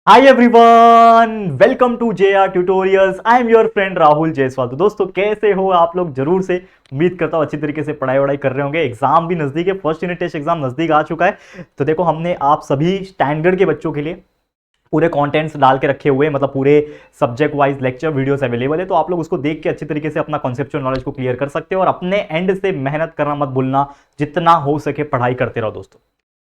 Hi everyone, welcome to JR tutorials. I am your friend Rahul Jaiswal. तो दोस्तों कैसे हो आप लोग? जरूर से उम्मीद करता हूँ अच्छी तरीके से पढ़ाई वढ़ाई कर रहे होंगे। एग्जाम भी नजदीक है, फर्स्ट यूनिट टेस्ट एग्जाम नजदीक आ चुका है। तो देखो हमने आप सभी स्टैंडर्ड के बच्चों के लिए पूरे कंटेंट्स डाल के रखे हुए हैं, मतलब पूरे subject wise lecture videos available है। तो आप लोग उसको देख के अच्छी तरीके से अपना कॉन्सेप्चुअल नॉलेज को क्लियर कर सकते हो और अपने एंड से मेहनत करना मत भूलना, जितना हो सके पढ़ाई करते रहो दोस्तों।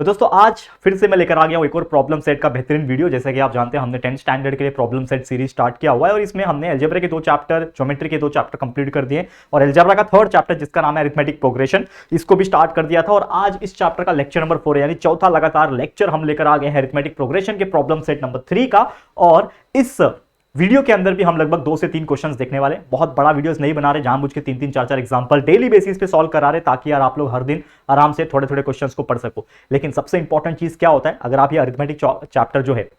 तो दोस्तों आज फिर से मैं लेकर आ गया हूं एक और प्रॉब्लम सेट का बेहतरीन वीडियो। जैसे कि आप जानते हैं हमने 10th स्टैंडर्ड के लिए प्रॉब्लम सेट सीरीज स्टार्ट किया हुआ है और इसमें हमने अलजेब्रा के 2 चैप्टर, ज्योमेट्री के 2 चैप्टर कंप्लीट कर दिए और अलजेब्रा का 3rd चैप्टर जिसका नाम है अरिथमेटिक प्रोग्रेशन, इसको भी स्टार्ट कर दिया था। और आज इस चैप्टर का लेक्चर नंबर 4 यानी चौथा लगातार लेक्चर हम लेकर आ गए हैं अरिथमेटिक प्रोग्रेशन के प्रॉब्लम सेट नंबर 3 का। और इस वीडियो के अंदर भी हम लगभग 2 से 3 क्वेश्चंस देखने वाले। बहुत बड़ा वीडियोस नहीं बना रहे, जानबूझ के 3-3 4-4 एग्जांपल डेली बेसिस पे सॉल्व करा रहे, ताकि यार आप लोग हर दिन आराम से थोड़े थोड़े क्वेश्चंस को पढ़ सको। लेकिन सबसे इंपॉर्टेंट चीज क्या होता है, अगर आप ये अरिथमेटिक चैप्टर जो है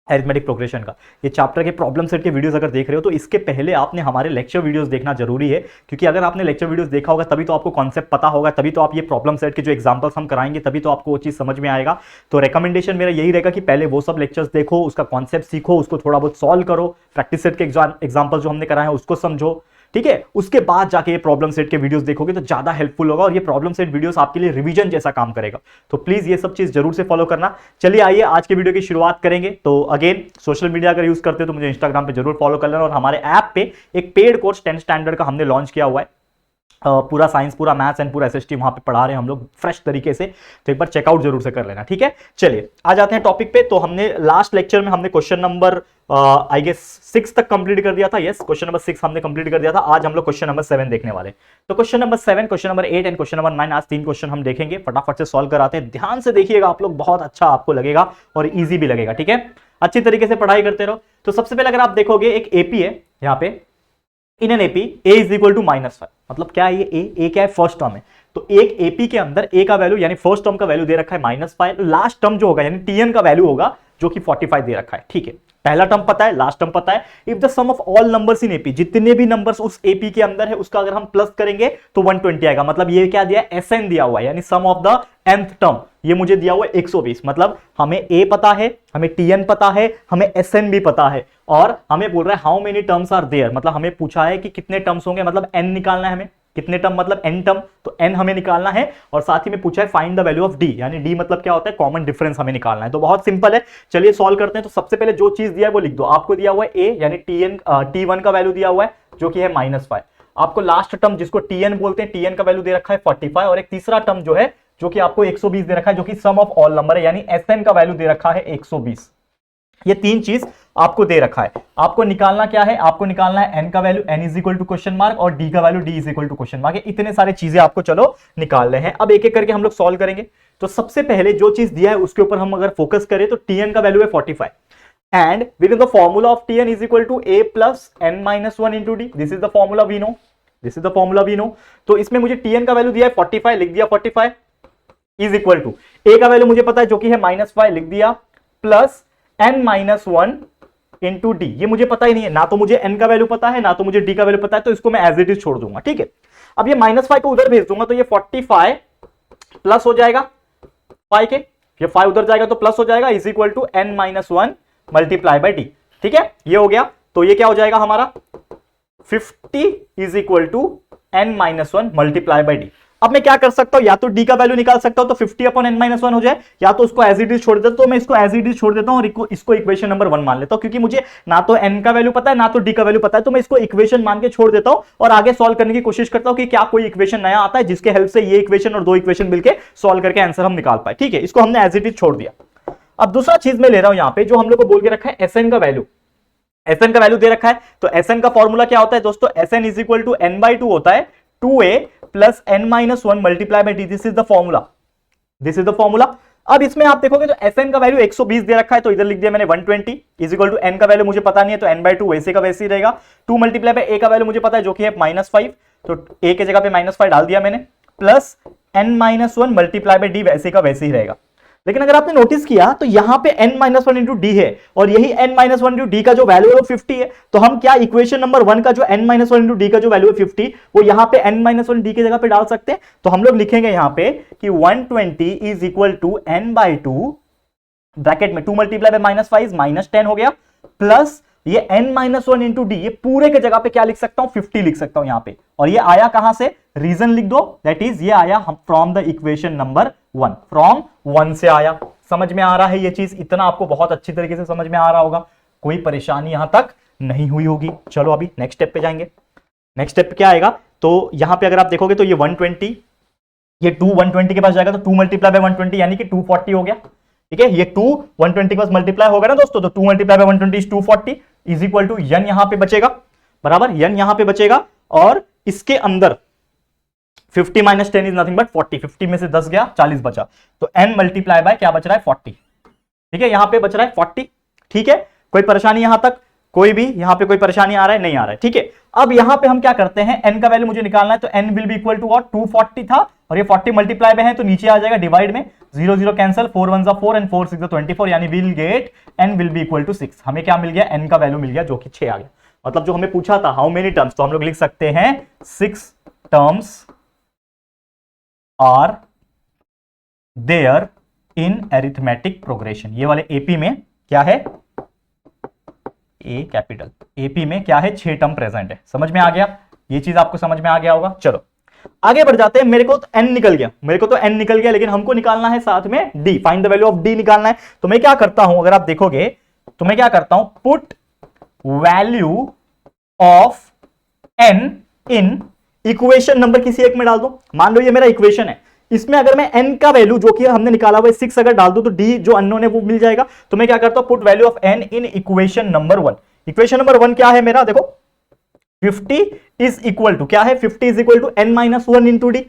अरिथमेटिक प्रोग्रेशन का, ये चैप्टर के प्रॉब्लम सेट के वीडियोस अगर देख रहे हो तो इसके पहले आपने हमारे लेक्चर वीडियोस देखना जरूरी है। क्योंकि अगर आपने लेक्चर वीडियोस देखा होगा तभी तो आपको कॉन्सेप्ट पता होगा, तभी तो आप ये प्रॉब्लम सेट के जो एग्जांपल्स हम कराएंगे तभी तो आपको वो चीज समझ में आएगा। तो रिकमेंडेशन मेरा यही रहेगा कि पहले वो सब लेक्चर्स देखो, उसका कॉन्सेप्ट सीखो, उसको थोड़ा बहुत सॉल्व करो, प्रैक्टिस सेट के एग्जाम्पल जो हमने कराए हैं उसको समझो, ठीक है। उसके बाद जाके ये प्रॉब्लम सेट के वीडियोस देखोगे तो ज्यादा हेल्पफुल होगा और ये प्रॉब्लम सेट वीडियोस आपके लिए रिवीजन जैसा काम करेगा। तो प्लीज ये सब चीज जरूर से फॉलो करना। चलिए आइए आज के वीडियो की शुरुआत करेंगे। तो अगेन सोशल मीडिया अगर यूज करते हो तो मुझे इंस्टाग्राम पे जरूर फॉलो कर लेना और हमारे ऐप पे एक पेड कोर्स 10th स्टैंडर्ड का हमने लॉन्च किया हुआ है। पूरा साइंस, पूरा मैथ्स एंड पूरा एसएसटी वहां पे पढ़ा रहे हैं हम लोग फ्रेश तरीके से। तो एक बार चेकआउट जरूर से कर लेना, ठीक है। चलिए आ जाते हैं टॉपिक पे। तो हमने लास्ट लेक्चर में हमने क्वेश्चन नंबर आई गेस 6 तक कंप्लीट कर दिया था। यस, क्वेश्चन नंबर 6 हमने कंप्लीट कर दिया था। आज हम लोग क्वेश्चन नंबर 7 देखने वाले। तो question number 7, question number 8 and question number 9, आज 3 क्वेश्चन हम देखेंगे। फटाफट से सॉल्व कराते हैं, ध्यान से देखिएगा आप लोग, बहुत अच्छा आपको लगेगा और ईजी भी लगेगा, ठीक है। अच्छी तरीके से पढ़ाई करते रहो। तो सबसे पहले अगर आप देखोगे एक एपी है यहाँ पे, in an AP a is equal to -5। मतलब क्या है ये ए क्या है? फर्स्ट टर्म है। तो एक एपी के अंदर ए का वैल्यू यानी फर्स्ट टर्म का वैल्यू दे रखा है -5, लास्ट टर्म जो होगा यानी टीएन का वैल्यू होगा जो कि 45 दे रखा है, ठीक है। पहला टर्म पता है, लास्ट टर्म पता है। If the sum of all numbers in AP, जितने भी नंबर्स उस एपी के अंदर है उसका अगर हम प्लस करेंगे तो 120 आएगा। मतलब ये क्या दिया है? एसएन दिया हुआ है, यानी सम ऑफ द nth टर्म ये मुझे दिया हुआ है 120। मतलब हमें ए पता है, हमें टीएन पता है, हमें एसएन भी पता है और हमें बोल रहा है how many terms are there. मतलब हमें पूछा है कि कितने टर्म्स होंगे, मतलब एन निकालना है हमें। कितने टर्म मतलब एन टर्म, तो एन हमें निकालना है। और साथ ही में पूछा है find the value of D, यानी डी मतलब क्या होता है? कॉमन डिफरेंस हमें निकालना है। तो बहुत सिंपल है, चलिए सॉल्व करते हैं। तो सबसे पहले जो चीज दिया है वो लिख दो। आपको दिया हुआ है ए यानी टी1 का वैल्यू दिया हुआ है जो कि है -5। आपको लास्ट टर्म जिसको टीएन बोलते हैं, टीएन का वैल्यू दे रखा है 45 और एक तीसरा टर्म जो है जो कि आपको 120 दे रखा है, जो कि सम ऑफ ऑल नंबर है, यानी एसएन का वैल्यू दे रखा है 120। ये 3 चीज आपको दे रखा है। आपको निकालना क्या है? आपको निकालना है एन का value, n is equal to question mark, और डी का value, d is equal to question mark. इतने सारे चीजें आपको चलो निकाल रहे हैं। अब एक एक करके हम लोग सॉल्व करेंगे। तो सबसे पहले जो चीज दिया है उसके ऊपर हम अगर फोकस करें तो टीएन का वैल्यू है 45 and with in the formula of t n is equal to a plus n minus 1 into d. This is the formula we know, this is the formula we know. तो इसमें मुझे TN का value दिया है 45, लिख दिया 45 is equal to ए का value मुझे पता है जो कि है -5, लिख दिया, plus n minus 1 into D. ये मुझे पता ही नहीं है, ना तो मुझे n का वैल्यू पता है ना तो मुझे d का वैल्यू पता है, तो इसको मैं एज इट इज छोड़ दूंगा, ठीक है। अब ये -5 को उधर भेज दूंगा तो ये 45 प्लस हो जाएगा 5 के, ये 5 उधर जाएगा तो प्लस हो जाएगा, is equal to n minus 1 multiply by d, ठीक है। ये हो गया। तो ये क्या हो जाएगा हमारा 50 is equal to n minus 1 multiply by d. अब मैं क्या कर सकता हूं, या तो डी का वैल्यू निकाल सकता हूं तो 50 अपॉन n माइनस 1 हो जाए, या तो उसको एज इट इज छोड़ देता हूं। तो मैं इसको एज इट इज छोड़ देता हूं और इसको इक्वेशन नंबर 1 मान लेता हूं, क्योंकि मुझे ना तो n का वैल्यू पता है ना तो d का वैल्यू पता है। तो मैं इसको इक्वेशन मान के छोड़ देता हूं और आगे सॉल्व करने की कोशिश करता हूं कि क्या कोई इक्वेशन नया आता है जिसके हेल्प से ये इक्वेशन और 2 इक्वेशन मिलकर सॉल्व करके आंसर हम निकाल पाए, ठीक है। इसको हमने एज इट इज छोड़ दिया। अब दूसरा चीज मैं ले रहा हूं यहां पे, जो हम लोग को बोल के रखा है एसएन का वैल्यू। एसएन का वैल्यू दे रखा है, तो एसएन का फॉर्मूला क्या होता है दोस्तों? SN is equal to n/2 होता है 2a plus n minus 1 multiply by D. This is the formula, this is the formula. अब इसमें आप देखोगे तो एसएन का वैल्यू 120 दे रखा है, तो इधर लिख दिया मैंने 120 इज इक्वल टू एन का वैल्यू मुझे पता नहीं है तो n/2 वैसे का वैसे ही रहेगा। 2 मल्टीप्लाई बाई ए का वैल्यू मुझे पता है जो कि है -5, तो ए के जगह पे -5 डाल दिया मैंने, plus n minus 1 multiply by D वैसे का वैसे ही रहेगा। लेकिन अगर आपने नोटिस किया तो यहां पे n माइनस 1 इंटू डी है और यही n माइनस 1 इंटू डी का जो वैल्यू है वो 50 है। तो हम क्या इक्वेशन नंबर 1 का जो n माइनस 1 इंटू डी का जो वैल्यू है 50, वो यहां पे n माइनस 1 डी की जगह पे डाल सकते हैं। तो हम लोग लिखेंगे यहां पे कि 120 is equal to n/2 bracket में 2 मल्टीप्लाई बाय -5 -10 हो गया, प्लस ये n-1 इंटू डी, ये पूरे के जगह पे क्या लिख सकता हूं 50 लिख सकता हूं यहां पे। और ये आया कहां से, रीजन लिख दो, दैट इज ये आया from the equation number 1, from 1 से आया। समझ में आ रहा है ये चीज, इतना आपको बहुत अच्छी तरीके से समझ में आ रहा होगा, कोई परेशानी यहां तक नहीं हुई होगी। चलो अभी नेक्स्ट स्टेप पे जाएंगे। नेक्स्ट स्टेप क्या आएगा, तो यहां पे अगर आप देखोगे तो ये 120, ये 2 120 के पास जाएगा तो 2 मल्टीप्लाई बाय 120 यानी कि 240 हो गया। ठीक है, ये 2 120 के पास मल्टीप्लाई होगा ना दोस्तों, तो 2 multiply by 120 is 240 is equal to n यहां पे बचेगा, बराबर, n यहां पे बचेगा, और इसके अंदर 50 माइनस 10 इज नथिंग बट 40, 50 में से 10 गया 40 बचा, तो n मल्टीप्लाई बाय क्या बच रहा है 40। ठीक है, यहां पे बच रहा है 40। ठीक है, कोई परेशानी यहां तक, कोई भी यहां पे कोई परेशानी आ रहा है, नहीं आ रहा है। ठीक है, अब यहां पे हम क्या करते हैं, n का वैल्यू मुझे निकालना है, तो n will be equal to और 240 था, और ये 40 मल्टीप्लाई में है तो नीचे आ जाएगा डिवाइड में, 0 0 कैंसिल, 4 1 4 एंड 4 6 24, यानी will get n will be equal to 6। हमें क्या मिल गया, n का वैल्यू मिल गया जो कि 6 आ गया। मतलब जो हमें पूछा था हाउ मेनी टर्म्स, तो हम लोग लिख सकते हैं 6 terms are there in arithmetic progression. ये वाले एपी में क्या है, ए कैपिटल, एपी में क्या है 6 टर्म प्रेजेंट है। समझ में आ गया, ये चीज आपको समझ में आ गया होगा। चलो आगे बढ़ जाते हैं। मेरे को तो n निकल गया, मेरे को तो n निकल गया, लेकिन हमको निकालना है साथ में d, find the value of d निकालना है। तो मैं क्या करता हूं, अगर आप देखोगे तो मैं क्या करता हूं, put value of n in equation number किसी एक में डाल दो। मान लो ये मेरा इक्वेशन है, इसमें अगर मैं n का वैल्यू जो कि हमने निकाला हुआ है 6 अगर डाल दूं तो d जो अननोन है वो मिल जाएगा। तो मैं क्या करता हूं, put value of n in equation number 1। Equation number 1 क्या है मेरा, देखो 50 इज इक्वल टू क्या है, 50 is equal to n-1 into d.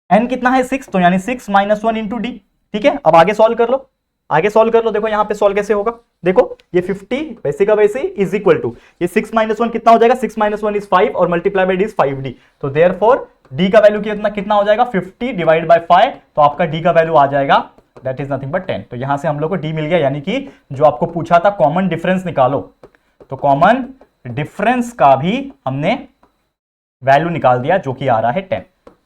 n कितना है 6, तो यानी 6 - 1 इंटू डी। ठीक है, अब आगे सॉल्व कर लो, आगे सॉल्व कर लो। देखो यहां पे सॉल्व कैसे होगा, देखो ये 50 वैसे का वैसे इज इक्वल टू ये 6 - 1 कितना हो जाएगा, 6 - 1 इज 5 और multiply by d is 5d। तो देयरफॉर डी का वैल्यू कितना हो जाएगा 50 डिवाइड बाय 5, तो आपका डी का वैल्यू आ जाएगा दैट इज नथिंग बट 10। तो यहां से हम लोग को डी मिल गया, यानी कि जो आपको पूछा था कॉमन डिफरेंस निकालो, तो कॉमन डिफरेंस का भी हमने वैल्यू निकाल दिया जो कि आ रहा है 10।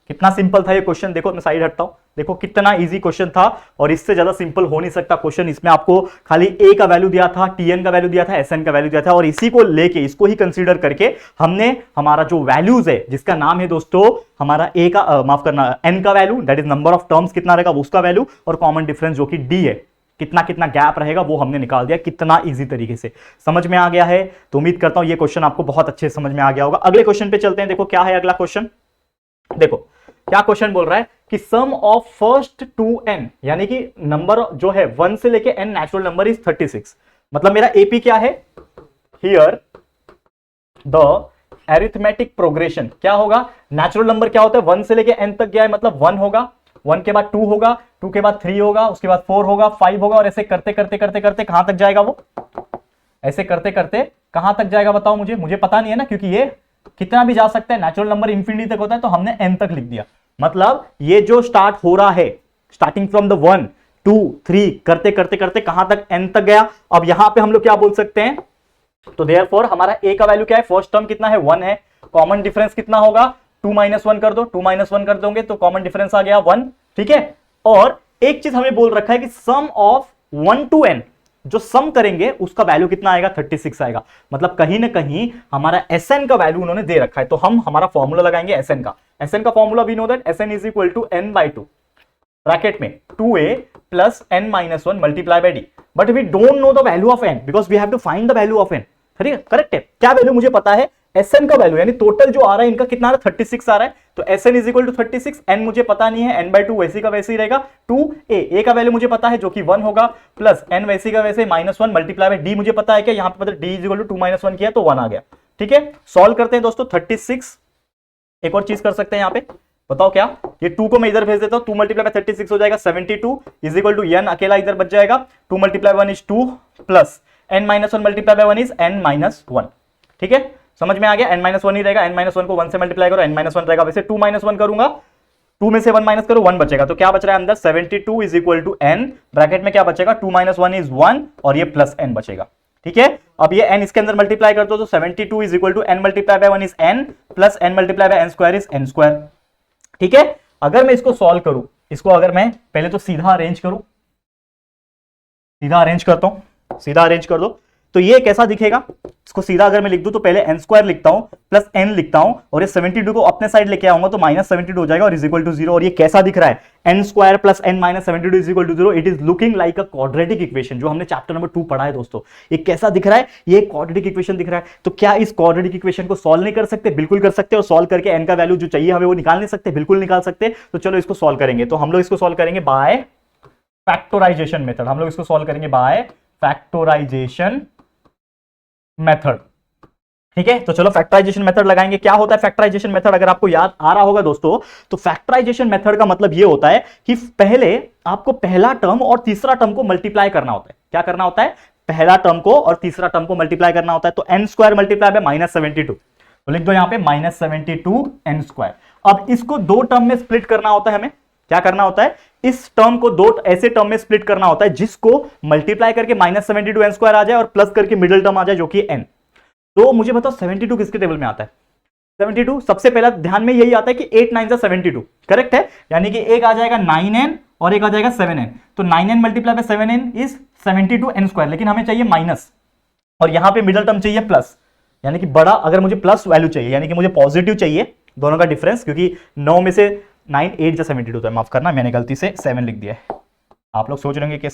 कितना सिंपल था ये क्वेश्चन, देखो मैं साइड हटता हूं, देखो कितना इजी क्वेश्चन था, और इससे ज्यादा सिंपल हो नहीं सकता क्वेश्चन। इसमें आपको खाली a का वैल्यू दिया था, tn का वैल्यू दिया था, sn का वैल्यू दिया था, और इसी को लेके इसको ही कंसीडर करके हमने हमारा जो वैल्यूज है जिसका नाम है दोस्तों हमारा a का माफ करना n का value that is number of terms कितना रहेगा उसका वैल्यू, और कॉमन डिफरेंस जो कि d है कितना कितना गैप रहेगा वो हमने निकाल दिया। कितना इजी तरीके से समझ में आ गया है, तो उम्मीद करता हूं ये क्वेश्चन आपको बहुत अच्छे समझ में आ गया होगा। अगले क्वेश्चन पे चलते हैं। देखो क्या है अगला क्वेश्चन, देखो क्या क्वेश्चन बोल रहा है कि सम ऑफ फर्स्ट टू n, यानी कि नंबर जो है 1 से लेके n नेचुरल नंबर इज 36। मतलब मेरा एपी क्या है, हियर द अरिथमेटिक प्रोग्रेशन क्या होगा, नेचुरल नंबर क्या होता है 1 से लेके n तक गया है, मतलब 1 होगा, 1 के बाद 2 होगा, 2 के बाद 3 होगा, उसके बाद 4 होगा, 5 होगा, और ऐसे करते करते करते करते कहां तक जाएगा वो, ऐसे करते करते कहां तक जाएगा बताओ मुझे पता नहीं है ना, क्योंकि ये कितना भी जा सकता है, नेचुरल नंबर इंफिनिटी तक होता है, तो हमने n तक लिख दिया। मतलब ये जो स्टार्ट हो रहा है स्टार्टिंग फ्रॉम द 1 2 3 करते करते करते कहां तक n तक गया। अब यहां पे हम लोग क्या बोल सकते हैं, तो देयरफॉर हमारा a का वैल्यू क्या है, फर्स्ट टर्म कितना है 1 है, कॉमन डिफरेंस कितना होगा 2 - 1 कर दो, 2 - 1 कर दोगे तो कॉमन डिफरेंस आ गया 1। ठीक है, और एक चीज हमें बोल रखा है कि सम ऑफ 1 to n, जो सम करेंगे उसका वैल्यू कितना आएगा 36 आएगा। मतलब कहीं ना कहीं हमारा Sn का वैल्यू उन्होंने दे रखा है, तो हम हमारा फॉर्मूला लगाएंगे Sn का formula we know that Sn is equal to n/2 bracket में 2a plus n - 1 multiply by d, but we don't know the value of n because we have to find the value of n। Correct है, क्या value मुझे पता है, Sn का value यानी total जो आ रहा है इनका कितना आ रहा है 36 आ रहा है, तो Sn is equal to 36, n मुझे पता नहीं है, n/2 वैसे का वैसे ही रहेगा, 2a का वैल्यू मुझे पता है जो कि 1 होगा, प्लस n वैसे का वैसे -1 मल्टीप्लाई बाय d मुझे पता है, क्या यहां पे मतलब d इज इक्वल टू 2 - 1 किया तो 1 आ गया। ठीक है, सॉल्व करते हैं दोस्तों 36। एक और चीज कर सकते हैं यहाँ पे, बताओ क्या, ये 2 को मैं इधर भेज देता हूं, 2 मल्टीप्लाई बाय 36 हो जाएगा 72 इज इक्वल टू n अकेला इधर बच जाएगा, 2 multiply 1 is 2 plus n - 1 multiply by 1 is n - 1। ठीक है, समझ में आ गया, n - 1 ही रहेगा, n - 1 को 1 से मल्टीप्लाई करो, n - 1 रहेगा, वैसे 2 - 1 करूंगा, 2 में से 1 माइनस करो 1 बचेगा, तो क्या बच रहा है अंदर 72 is equal to n, bracket में क्या बचेगा 2 - 1 इज 1 और ये प्लस n बचेगा। ठीक है, अब ये n इसके अंदर मल्टीप्लाई कर दो तो 72 is equal to n multiply by 1 is n plus n multiply by n square is n square. ठीक है, अगर मैं इसको सॉल्व करूं, इसको अगर मैं पहले तो सीधा अरेंज करूं, सीधा अरेंज करता हूं, सीधा अरेंज कर दो। तो ये कैसा दिखेगा, इसको सीधा अगर मैं लिख दूं तो पहले n स्क्वायर लिखता हूं प्लस n लिखता हूं और ये 72 को अपने साइड लेके आऊंगा तो माइनस 72 हो जाएगा और इज इक्वल टू 0। और ये कैसा दिख रहा है, n square plus n minus 72 is equal to 0। It is looking like a quadratic equation, जो हमने चैप्टर नंबर 2 पढ़ा है दोस्तों। ये कैसा दिख रहा है, ये क्वाड्रेटिक इक्वेशन दिख रहा है। तो क्या इस क्वाड्रेटिक इक्वेशन को सॉल्व नहीं कर सकते, बिल्कुल कर सकते, और सॉल्व करके n का वैल्यू जो चाहिए हमें वो निकाल नहीं सकते, बिल्कुल निकाल सकते। तो चलो इसको सॉल्व करेंगे। तो हम लोग इसको सॉल्व करेंगे बाय फैक्टराइजेशन मेथड, हम लोग इसको सॉल्व करेंगे बाय फैक्टराइजेशन मेथड। ठीक है, तो चलो फैक्टराइजेशन मेथड लगाएंगे। क्या होता है फैक्टराइजेशन मेथड, अगर आपको याद आ रहा होगा दोस्तों, तो फैक्टराइजेशन मेथड का मतलब ये होता है कि पहले आपको पहला टर्म और तीसरा टर्म को मल्टीप्लाई करना होता है। क्या करना होता है, पहला टर्म को और तीसरा टर्म को मल्टीप्लाई करना होता है। तो n square multiply by minus 72, तो लिख दो यहां पे माइनस 72 n स्क्वायर। अब इसको दो टर्म में स्प्लिट करना होता है, हमें क्या करना होता है, इस टर्म को दो ऐसे टर्म में स्प्लिट करना होता है जिसको मल्टीप्लाई करके माइनस 72 n स्क्वायर आ जाए और प्लस करके मिडिल टर्म आ जाए जो कि n। तो मुझे बताओ 72 किसके टेबल में आता है, 72 सबसे पहला ध्यान में यही आता है कि 8 9 72, करेक्ट है, यानी कि एक आ जाएगा 9n और एक आ जाएगा 7n। तो 9n multiply by 7n is 72 n square, लेकिन हमें चाहिए माइनस और यहां पे मिडिल टर्म चाहिए प्लस, यानी कि बड़ा, अगर मुझे प्लस वैल्यू चाहिए यानी कि मुझे पॉजिटिव चाहिए दोनों का डिफरेंस, क्योंकि 9 में से 9 8 जा 72 था, माफ करना मैंने गलती से 7 लिख दिया है। आप लोग सोच रहे होंगे कि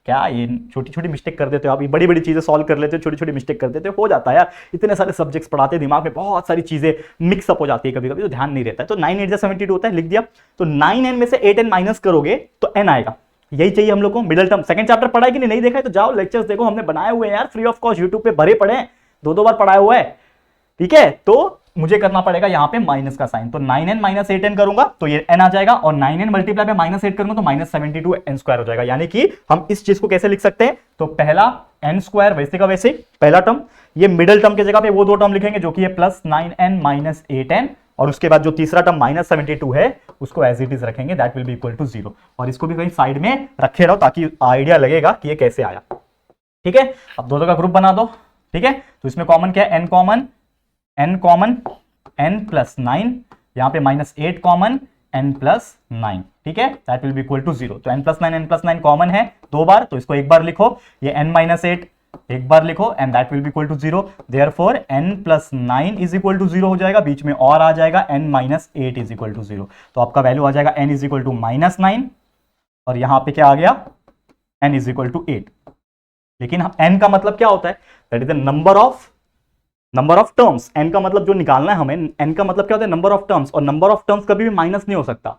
क्या ये छोटी छोटी मिस्टेक कर देते हो आप, ये बड़ी बड़ी चीजें सॉल्व कर लेते हो, छोटी छोटी मिस्टेक कर देते हो जाता है यार, इतने सारे सब्जेक्ट्स पढ़ाते हैं, दिमाग में बहुत सारी चीजें मिक्सअप हो जाती है कभी कभी, तो ध्यान नहीं रहता है। तो 9 8 जा 72 होता है, लिख दिया। तो 9n में से 8n माइनस करोगे तो n आएगा, यही चाहिए हम लोग को, मिडिल टर्म। सेकंड चैप्टर पढ़ा है कि नहीं देखा है तो जाओ लेक्चर्स देखो, हमने बनाए हुए हैं यार फ्री ऑफ कॉस्ट, यूट्यूब पे भरे पड़े हैं, दो बार पढ़ाया हुआ है। ठीक है, तो मुझे करना पड़ेगा यहां पे माइनस का साइन, तो 9n माइनस 8n करूंगा तो ये n आ जाएगा, और 9n मल्टीप्लाई बाय माइनस 8 करूंगा तो माइनस 72 n स्क्वायर हो जाएगा। यानी कि हम इस चीज को कैसे लिख सकते हैं, तो पहला n स्क्वायर वैसे का वैसे पहला टर्म, ये मिडिल टर्म की जगह पे वो दो टर्म लिखेंगे जो कि है प्लस 9n माइनस 8n, और उसके बाद जो तीसरा टर्म माइनस 72 है उसको एज इट इज रखेंगे, that will be equal to 0। और इसको भी कहीं साइड में रखे रहो ताकि आइडिया लगेगा कि ये कैसे आया। ठीक है, अब दोनों का ग्रुप बना दो। ठीक है, तो इसमें कॉमन क्या है, n कॉमन n प्लस 9, यहां पे माइनस 8 कॉमन n प्लस 9। ठीक है, that will be equal to 0। तो n प्लस 9 कॉमन है दो बार, तो इसको एक बार लिखो, ये n माइनस 8 एक बार लिखो and that will be equal to 0। Therefore n plus 9 is equal to 0 हो जाएगा, बीच में और आ जाएगा n minus 8 is equal to 0। तो आपका वैल्यू आ जाएगा n is equal to minus 9 और यहां पे क्या आ गया, n इज इक्वल टू 8। लेकिन n का मतलब क्या होता है, that is the number of terms. n का मतलब जो निकालना है हमें, n का मतलब क्या होता है, नंबर ऑफ टर्म्स, और नंबर ऑफ टर्म्स कभी भी माइनस नहीं हो सकता।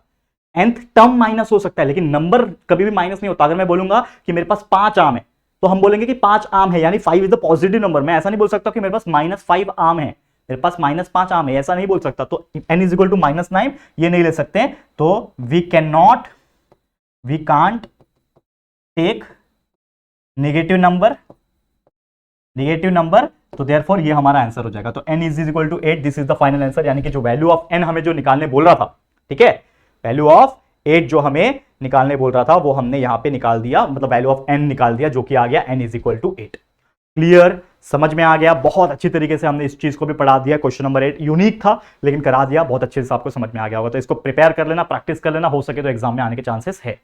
nth टर्म माइनस हो सकता है लेकिन नंबर कभी भी माइनस नहीं होता। अगर मैं बोलूंगा कि मेरे पास 5 आम है तो हम बोलेंगे कि 5 आम है, यानी 5 इज द पॉजिटिव नंबर। मैं ऐसा नहीं बोल सकता कि मेरे पास -5 आम है, मेरे पास -5 आम है, ऐसा नहीं बोल सकता। तो n इज इक्वल टू -9 ये नहीं ले सकते, तो we can't take negative number, तो देयरफॉर ये हमारा आंसर हो जाएगा। तो n is equal to 8, this is the final answer. यानी कि जो वैल्यू ऑफ n हमें जो निकालने बोल रहा था, ठीक है, वैल्यू ऑफ 8 जो हमें निकालने बोल रहा था वो हमने यहां पे निकाल दिया, मतलब वैल्यू ऑफ n निकाल दिया, जो कि आ गया n is equal to 8। Clear, समझ में आ गया, बहुत अच्छी तरीके से हमने इस चीज को भी पढ़ा दिया। क्वेश्चन नंबर 8 यूनिक था लेकिन करा दिया, बहुत अच्छे से आपको समझ में आ गया होगा। तो इसको प्रिपेयर कर लेना, प्रैक्टिस कर लेना, हो सके तो एग्जाम में आने के चांसेस है।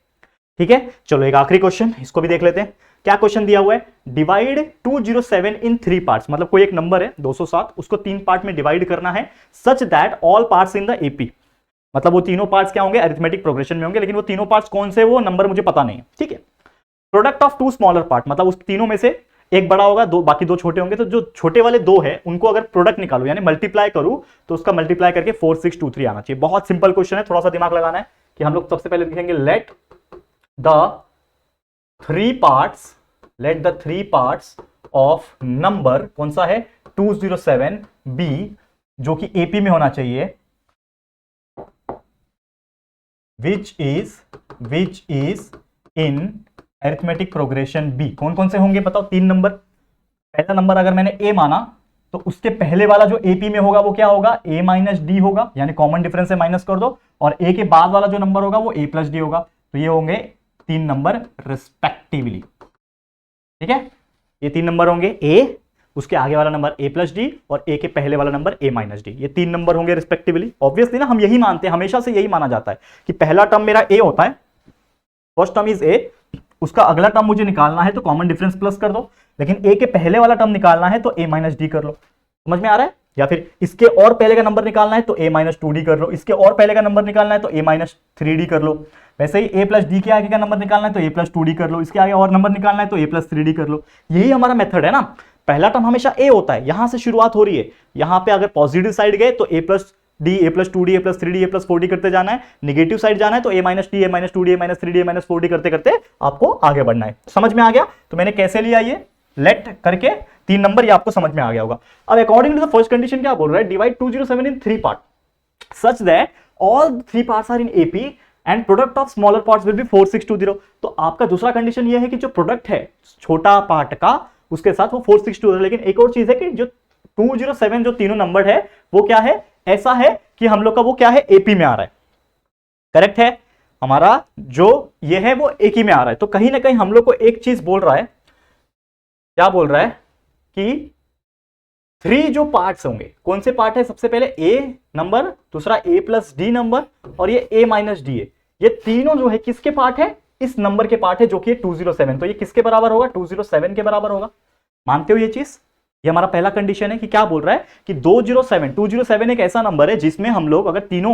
ठीक है, चलो एक आखिरी क्वेश्चन, इसको भी देख लेते हैं। क्या क्वेश्चन दिया हुआ है, डिवाइड 207 इन 3 पार्ट्स, मतलब कोई एक नंबर है 207, उसको 3 पार्ट में डिवाइड करना है, सच that all parts in the AP, मतलब वो तीनों पार्ट्स क्या होंगे, अरिथमेटिक प्रोग्रेशन में होंगे, लेकिन वो तीनों पार्ट्स कौन से, वो नंबर मुझे पता नहीं है। ठीक है, प्रोडक्ट ऑफ 2 स्मॉलर पार्ट, मतलब उस तीनों में से एक बड़ा होगा, दो बाकी 2 छोटे होंगे, तो जो छोटे वाले 2 है उनको अगर प्रोडक्ट निकालो यानी मल्टीप्लाई करूं तो उसका मल्टीप्लाई करके 4623 आना चाहिए। बहुत सिंपल क्वेश्चन है, थोड़ा सा दिमाग लगाना है कि हम लोग सबसे पहले लिखेंगे let the 3 parts of number, कौन सा है, 207 बी, जो कि एपी में होना चाहिए, which is in arithmetic progression B। कौन कौन से होंगे बताओ, 3 नंबर। पहला नंबर अगर मैंने A माना तो उसके पहले वाला जो AP में होगा वो क्या होगा, A माइनस डी होगा, यानी कॉमन डिफरेंस से माइनस कर दो, और A के बाद वाला जो नंबर होगा वो A प्लस डी होगा। तो ये होंगे 3 नंबर रिस्पेक्टिवली। ठीक है, ये 3 नंबर होंगे, A, उसके आगे वाला नंबर A प्लस डी, और A के पहले वाला नंबर A माइनस डी, ये 3 नंबर होंगे रिस्पेक्टिवली। ऑब्वियसली ना, हम यही मानते हैं, हमेशा से यही माना जाता है कि पहला टर्म मेरा A होता है, फर्स्ट टर्म इज A, उसका अगला टर्म मुझे निकालना है तो कॉमन डिफरेंस प्लस कर दो, लेकिन ए के पहले वाला टर्म निकालना है तो ए माइनस डी कर लो। समझ में आ रहा है? या फिर इसके और पहले का नंबर निकालना है तो a माइनस टू डी कर लो, इसके और पहले का नंबर निकालना है तो a माइनस थ्री डी कर लो। वैसे ही a प्लस डी के आगे का नंबर निकालना है तो a प्लस टू डी कर लो, इसके आगे और नंबर निकालना है तो a प्लस थ्री डी कर लो। यही हमारा मेथड है ना। पहला टर्म हमेशा a होता है, यहां से शुरुआत हो रही है। यहां पे अगर पॉजिटिव साइड गए तो a plus D, a plus two D, a plus three D, a plus four D करते जाना है। निगेटिव साइड जाना है तो a minus D, a minus two D, a minus three D, a minus four D करते करते आपको आगे बढ़ना है। समझ में आ गया? तो मैंने कैसे लिया ये लेट करके 3 नंबर, ये आपको समझ में आ गया होगा। अब according to the first condition क्या बोल रहा है, divide 207 in 3 part such that all 3 parts are in AP and product of smaller parts will be 4620। तो आपका दूसरा कंडीशन ये है कि जो प्रोडक्ट है छोटा पार्ट का उसके साथ वो 4620। लेकिन एक और चीज है कि जो 207 जो तीनों नंबर है वो क्या है, ऐसा है कि हम लोग का वो क्या है, एपी में आ रहा है। करेक्ट है? हमारा जो ये है वो एक ही में आ रहा है। तो कहीं ना कहीं हम लोग को एक चीज बोल रहा है, क्या बोल रहा है कि 3 जो पार्ट्स होंगे, कौन से पार्ट है, सबसे पहले a नंबर, दूसरा a प्लस डी नंबर और ये a माइनस डी है। ये तीनों जो है किसके पार्ट है, इस नंबर के पार्ट है जो कि है 207। तो ये किसके बराबर होगा, 207 के बराबर होगा। मानते हो ये चीज? ये हमारा पहला कंडीशन है कि क्या बोल रहा है कि 207 एक ऐसा नंबर है जिसमें हम लोग अगर तीनों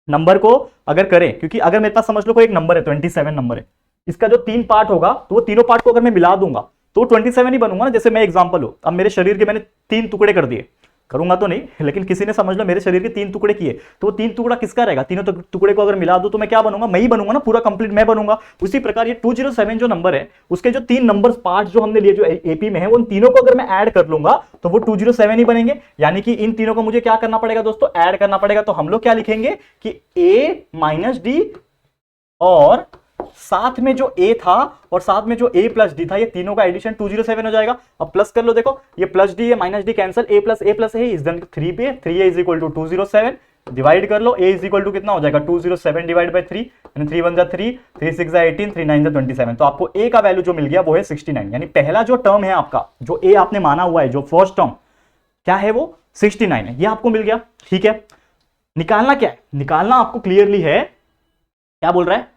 नंबर को अगर करें, क्योंकि अगर मेरे पास समझ लो कोई एक नंबर है 27 नंबर है, इसका जो 3 पार्ट होगा तो वो तीनों पार्ट को अगर मैं मिला दूंगा तो 27 ही बनूंगा ना। जैसे मैं एग्जांपल हूं, अब मेरे शरीर के मैंने 3 टुकड़े कर दिए, करूंगा तो नहीं, लेकिन किसी ने समझ लो मेरे शरीर के 3 टुकड़े किए, तो वो 3 टुकड़ा किसका रहेगा, तीनों टुकड़े को अगर मिला दूं तो मैं क्या बनूंगा, मैं ही बनूंगा ना, पूरा कंप्लीट मैं बनूंगा। उसी प्रकार ये 207 जो नंबर है उसके जो 3 नंबर पार्ट जो हमने लिए जो एपी में है, उन तीनों को अगर मैं ऐड कर लूंगा तो वो 207 ही बनेंगे। यानी कि इन तीनों को मुझे क्या करना पड़ेगा दोस्तों, ऐड करना पड़ेगा। तो हम लोग क्या लिखेंगे कि a माइनस डी और साथ में जो a था और साथ में जो a प्लस डी था, ये तीनों का एडिशन 207 हो जाएगा। अब प्लस कर लो, देखो ये प्लस डी है minus d cancel, a plus है इज देन 3 पे 3a is equal to 207, divide कर लो, a इज इक्वल टू कितना हो जाएगा 207 डिवाइड बाय 3, यानी 3 1 जा 3, 3 6 जा 18, 3 9 जा 27। तो आपको a का वैल्यू जो मिल गया वो है 69। यानी पहला जो टर्म है आपका, जो a आपने माना हुआ है, जो फर्स्ट टर्म क्या है वो 69 है, ये आपको मिल गया। ठीक है, निकालना क्या है, निकालना आपको क्लियरली है, क्या बोल रहा है,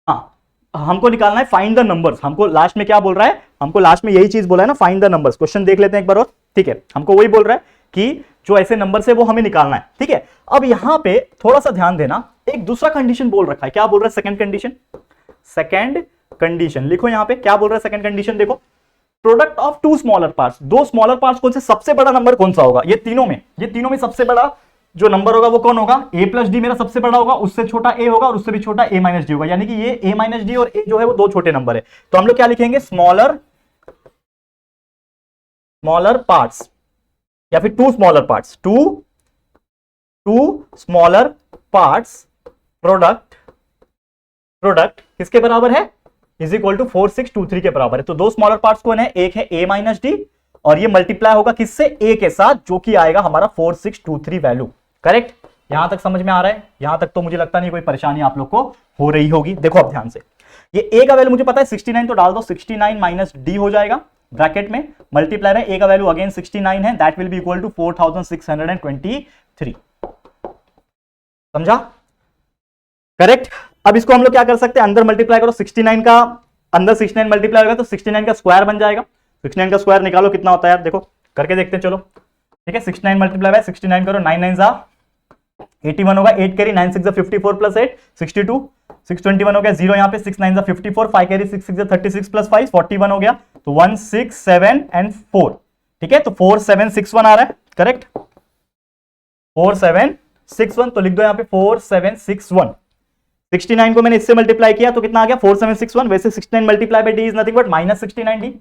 हाँ हमको निकालना है फाइंड द नंबर्स। हमको लास्ट में क्या बोल रहा है, हमको लास्ट में यही चीज बोला है ना, फाइंड द नंबर्स। क्वेश्चन देख लेते हैं एक बार और। ठीक है, हमको वही बोल रहा है कि जो ऐसे नंबर्स है वो हमें निकालना है। ठीक है, अब यहां पे थोड़ा सा ध्यान देना, एक दूसरा कंडीशन बोल रखा है। क्या बोल रहा है, सेकंड कंडीशन, सेकंड कंडीशन लिखो यहां पे। क्या बोल रहा है सेकंड कंडीशन, देखो product of 2 smaller parts, 2 smaller parts कौन से, सबसे बड़ा नंबर कौन सा होगा, ये तीनों में सबसे बड़ा जो नंबर होगा वो कौन होगा, a प्लस डी मेरा सबसे बड़ा होगा, उससे छोटा a होगा और उससे भी छोटा a माइनस डी होगा। यानी कि ये a माइनस डी और a जो है वो 2 छोटे नंबर है। तो हम लोग क्या लिखेंगे, स्मॉलर पार्ट्स या फिर 2 smaller parts, 2 smaller parts product किसके बराबर है, इज इक्वल टू 4623 के बराबर है। तो 2 स्मॉलर पार्ट्स कौन है, एक है a माइनस डी और ये मल्टीप्लाई होगा किससे, a के साथ, जो कि आएगा हमारा 4623 वैल्यू। करेक्ट? यहां तक समझ में आ रहा है? यहां तक तो मुझे लगता नहीं कोई परेशानी आप लोग को हो रही होगी। देखो अब ध्यान से, ये a का वैल्यू मुझे पता है 69, तो डाल दो 69 माइनस डी हो जाएगा ब्रैकेट में, मल्टीप्लाई है, a का वैल्यू अगेन 69 है, that will be equal to 4623। समझा? करेक्ट? अब इसको हम लोग क्या कर सकते हैं, अंदर मल्टीप्लाई करो, 69 का अंदर 69 मल्टीप्लाई होगा तो 69 का स्क्वायर बन जाएगा। 69 का स्क्वायर निकालो कितना होता है यार, देखो करके देखते हैं, चलो ठीक है। 69 मल्टीप्लाई बाय 69 करो, 9 9 जा 81 होगा, 8 कैरी 9 6 जा 54 प्लस 8 62, 621 हो गया, 0 यहाँ पे 6 9 जा 54, 5 कैरी 6 6 जा 36 प्लस 5 41 हो गया, तो 1 6 7 एंड 4। ठीक है, तो 4761 आ रहा है। करेक्ट, 4761, तो लिख दो यहाँ पे 4761। 69 को मैंने इससे मल्टीप्लाई किया तो कितना आ गया 4761। वैसे 69 multiply by d is nothing but minus 69d।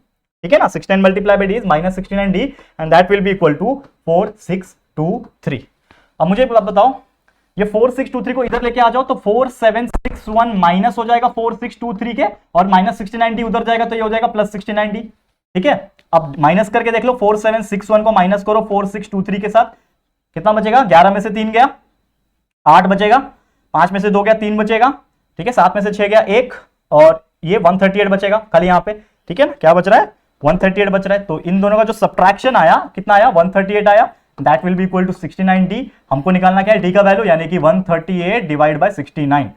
ठीक है ना, 69 multiply by d is minus 69d and that will be equal to 4623। अब मुझे बताओ, ये 4623 को इधर लेके आ जाओ तो 4761 माइनस हो जाएगा 4623 के, और माइनस 69d उधर जाएगा तो ये हो जाएगा प्लस 69d। ठीक है, अब माइनस करके देख लो, 4761 को माइनस करो 4623 के साथ, कितना बचेगा, 11 में से 3 गया 8 बचेगा, 5 में से 2 गया 3 बचेगा, ठीक है, 7 में से 6 गया 1, और ये 138 बचेगा खाली यहाँ पे। ठीक है ना, क्या बच रहा है 138 बच रहा है। तो इन दोनों का जो सब्ट्रैक्शन आया कितना आया 138 आया, that will be equal to 69d। हमको निकालना क्या है, d का वैल्यू, यानी कि 138 डिवाइड बाय 69।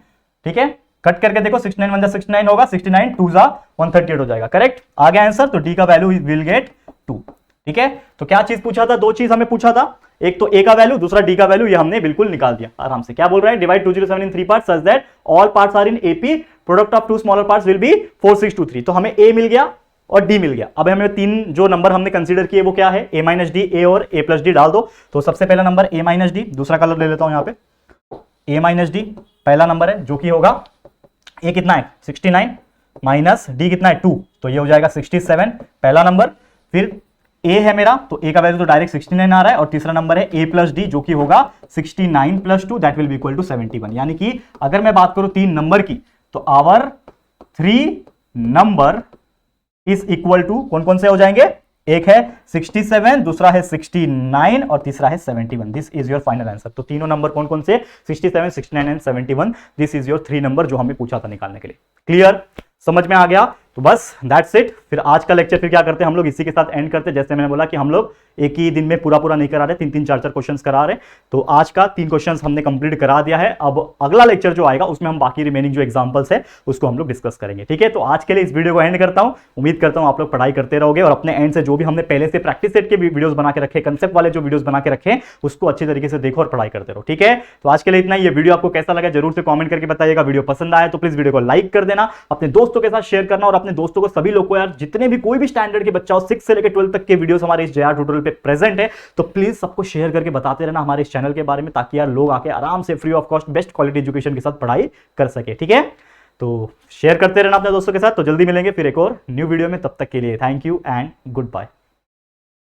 ठीक है, कट करके देखो 69 1 69 होगा, 69 2 138 हो जाएगा, करेक्ट आ गया आंसर। तो डी का वैल्यू विल गेट 2। ठीक है, तो क्या चीज पूछा था, दो चीज हमें पूछा था, एक तो ए का वैल्यू, दूसरा डी का वैल्यू, ये हमने बिल्कुल निकाल दिया आराम से। क्या बोल रहा है, divide 207 in 3 parts such that all parts are in AP, product of two smaller parts will be 4623। तो हमें ए मिल गया और डी मिल गया। अब हमें तीन जो नंबर हमने कंसीडर किए वो क्या है, ए माइनस डी, ए और ए प्लस डी डाल दो। तो सबसे पहला नंबर ए माइनस डी, दूसरा कलर ले लेता हूं यहां पे, ए माइनस डी पहला नंबर है जो कि होगा ए कितना है 69 माइनस डी कितना है 2, तो ये हो जाएगा 67 पहला नंबर। फिर ए है मेरा, तो ए का वैल्यू तो डायरेक्ट 69 आ रहा है, और तीसरा नंबर है ए प्लस डी जो कि होगा 69 plus 2 that will be equal to 71। यानी कि अगर मैं बात करूं तीन नंबर की, तो our 3 number is equal to कौन कौन से हो जाएंगे, एक है 67, दूसरा है 69 और तीसरा है 71। This is your final answer. तो तीनों नंबर कौन कौन से, 67, 69 and 71। This is your 3 number जो हमें पूछा था निकालने के लिए। क्लियर, समझ में आ गया? तो बस दैट्स इट। फिर आज का लेक्चर फिर क्या करते हैं हम लोग, इसी के साथ एंड करते हैं। जैसे मैंने बोला कि हम लोग एक ही दिन में पूरा नहीं करा रहे, 3-3 4-4 क्वेश्चंस करा रहे। तो आज का 3 क्वेश्चंस हमने कंप्लीट करा दिया है। अब अगला लेक्चर जो आएगा उसमें हम बाकी रिमेनिंग जो एग्जांपल्स है उसको हम लोग डिस्कस करेंगे। ठीक है, तो आज के लिए इस वीडियो को एंड करता हूं। उम्मीद करता हूं आप लोग पढ़ाई करते रहोगे और अपने एंड से जो भी हमने पहले से प्रैक्टिस सेट के वीडियोस बना के रखे, कंसेप्ट वाले जो वीडियोस बना के रखे, उसको अच्छी तरीके से देखो और पढ़ाई करते रहो। ठीक है, तो आज के लिए इतना ही। ये वीडियो आपको कैसा लगा जरूर से कमेंट करके बताइएगा। वीडियो पसंद आया तो प्लीज वीडियो को लाइक कर देना, अपने दोस्तों के साथ शेयर करना, और अपने दोस्तों को सभी लोग को यार, जितने भी कोई भी स्टैंडर्ड के बच्चा हो, 6 से लेकर 12 तक के वीडियोस हमारे इस जेआर ट्यूटोरियल पे प्रेजेंट है, तो प्लीज सबको शेयर करके बताते रहना हमारे इस चैनल के बारे में, ताकि यार लोग आके आराम से free of cost best quality education के साथ पढ़ाई कर सके। ठीक है, तो शेयर करते रहना अपने दोस्तों के साथ। तो जल्दी मिलेंगे फिर एक और न्यू वीडियो में, तब तक के लिए thank you and good bye.